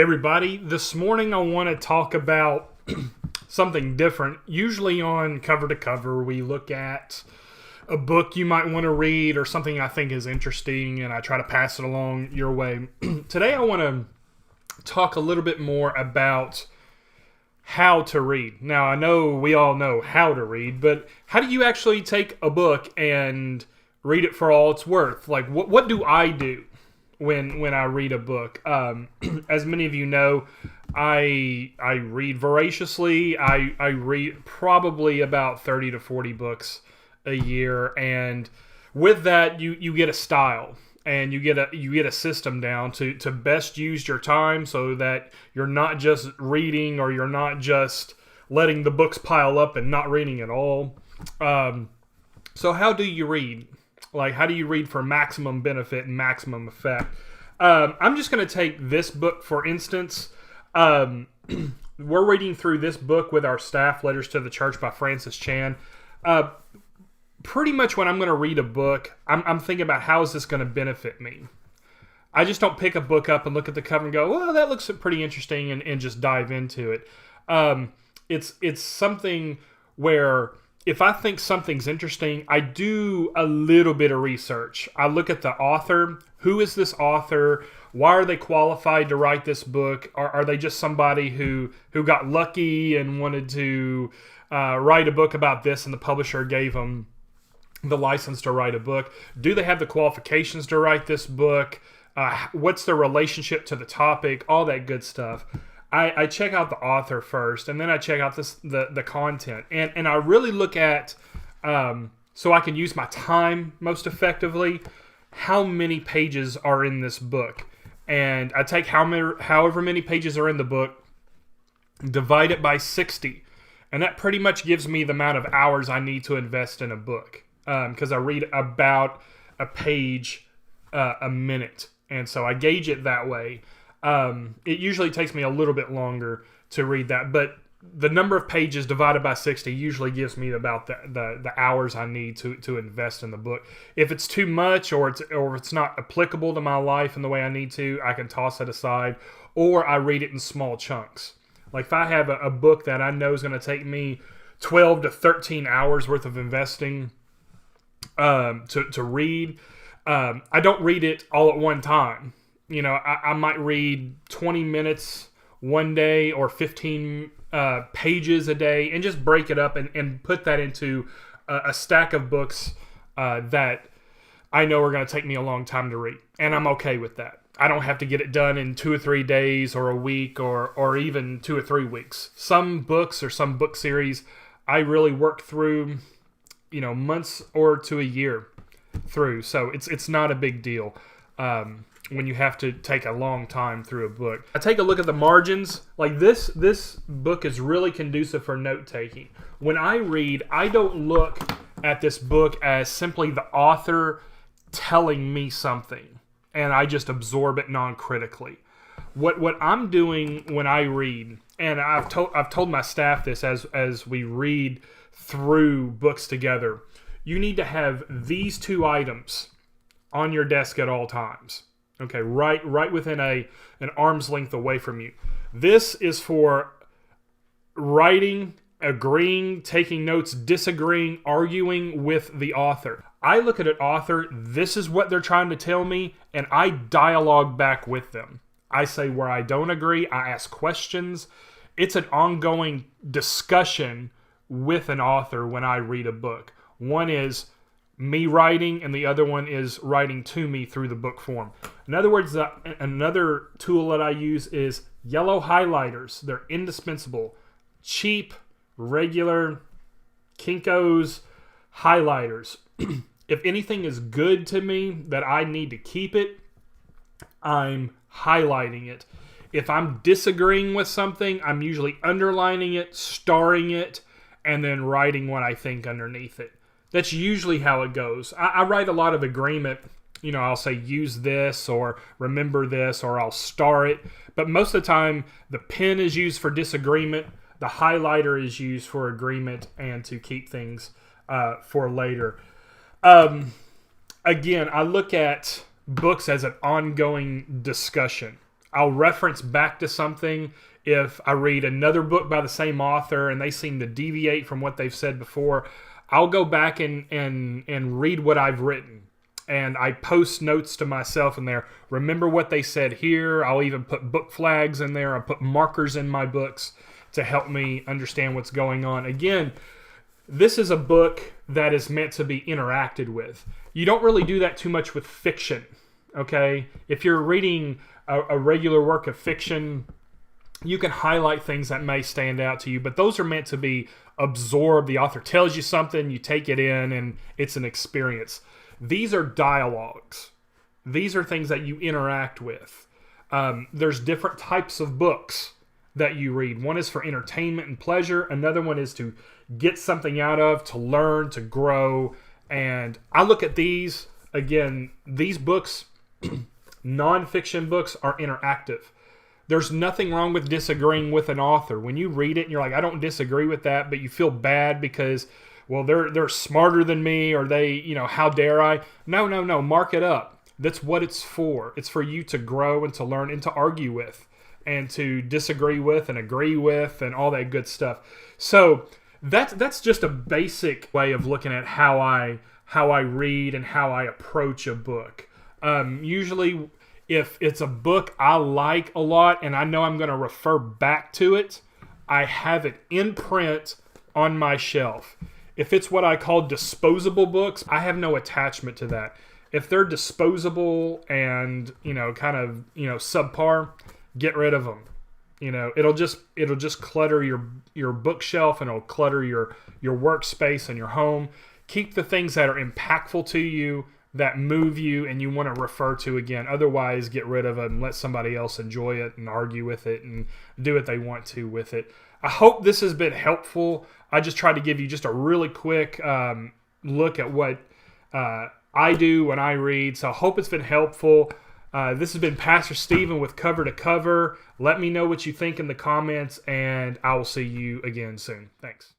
Everybody, this morning I want to talk about something different. Usually on Cover to Cover, we look at a book you might want to read or something I think is interesting, and I try to pass it along your way. Today I want to talk a little bit more about how to read. Now, I know we all know how to read, but how do you actually take a book and read it for all it's worth? Like, what do I do when I read a book? As many of you know, I read voraciously. I read probably about 30 to 40 books a year, and with that you get a style and you get a system down to best use your time so that you're not just reading, or you're not just letting the books pile up and not reading at all. So how do you read? Like, how do you read for maximum benefit and maximum effect? I'm just going to take this book, for instance. We're reading through this book with our staff, Letters to the Church by Francis Chan. Pretty much when I'm going to read a book, I'm thinking about how is this going to benefit me. I just don't pick a book up and look at the cover and go, well, that looks pretty interesting, and just dive into it. It's something where if I think something's interesting, I do a little bit of research. I look at the author. Who is this author? Why are they qualified to write this book? Are they just somebody who got lucky and wanted to write a book about this, and the publisher gave them the license to write a book? Do they have the qualifications to write this book? What's their relationship to the topic? All that good stuff. I check out the author first, and then I check out the content. And I really look at, so I can use my time most effectively, how many pages are in this book. And I take however many pages are in the book, divide it by 60. And that pretty much gives me the amount of hours I need to invest in a book. Because I read about a page a minute. And so I gauge it that way. It usually takes me a little bit longer to read that, but the number of pages divided by 60 usually gives me about the hours I need to invest in the book. If it's too much, or it's not applicable to my life in the way I need to, I can toss it aside, or I read it in small chunks. Like if I have a book that I know is going to take me 12 to 13 hours worth of investing to read, I don't read it all at one time. You know, I might read 20 minutes one day or 15 pages a day, and just break it up and put that into a stack of books that I know are going to take me a long time to read. And I'm okay with that. I don't have to get it done in 2 or 3 days or a week or even 2 or 3 weeks. Some books or some book series I really work through, months or to a year through. So it's not a big deal. When you have to take a long time through a book. I take a look at the margins. Like this book is really conducive for note-taking. When I read, I don't look at this book as simply the author telling me something, and I just absorb it non-critically. What I'm doing when I read, and I've told my staff this as we read through books together, you need to have these 2 items on your desk at all times. Okay, right within an arm's length away from you. This is for writing, agreeing, taking notes, disagreeing, arguing with the author. I look at an author, this is what they're trying to tell me, and I dialogue back with them. I say where I don't agree, I ask questions. It's an ongoing discussion with an author when I read a book. One is me writing, and the other one is writing to me through the book form. In other words, another tool that I use is yellow highlighters. They're indispensable. Cheap, regular, Kinko's highlighters. If anything is good to me that I need to keep it, I'm highlighting it. If I'm disagreeing with something, I'm usually underlining it, starring it, and then writing what I think underneath it. That's usually how it goes. I write a lot of agreement. I'll say use this or remember this, or I'll star it. But most of the time, the pen is used for disagreement. The highlighter is used for agreement and to keep things for later. Again, I look at books as an ongoing discussion. I'll reference back to something if I read another book by the same author and they seem to deviate from what they've said before. I'll go back and read what I've written. And I post notes to myself in there. Remember what they said here. I'll even put book flags in there. I'll put markers in my books to help me understand what's going on. Again, this is a book that is meant to be interacted with. You don't really do that too much with fiction, okay? If you're reading a regular work of fiction, you can highlight things that may stand out to you, but those are meant to be absorbed. The author tells you something, you take it in, and it's an experience. These are dialogues. These are things that you interact with. There's different types of books that you read. One is for entertainment and pleasure. Another one is to get something out of, to learn, to grow. And I look at these, again, these books, nonfiction books, are interactive. There's nothing wrong with disagreeing with an author. When you read it and you're like, I don't disagree with that, but you feel bad because, well, they're smarter than me, or they, you know, how dare I? No, mark it up. That's what it's for. It's for you to grow and to learn and to argue with and to disagree with and agree with and all that good stuff. So that's just a basic way of looking at how I read and how I approach a book. Usually, if it's a book I like a lot and I know I'm going to refer back to it, I have it in print on my shelf. If it's what I call disposable books, I have no attachment to that. If they're disposable and, you know, kind of, you know, subpar, get rid of them. You know, it'll just clutter your bookshelf, and it'll clutter your workspace and your home. Keep the things that are impactful to you, that move you, and you want to refer to again. Otherwise, get rid of it and let somebody else enjoy it and argue with it and do what they want to with it. I hope this has been helpful. I just tried to give you just a really quick look at what I do when I read. So I hope it's been helpful. This has been Pastor Stephen with Cover to Cover. Let me know what you think in the comments, and I will see you again soon. Thanks.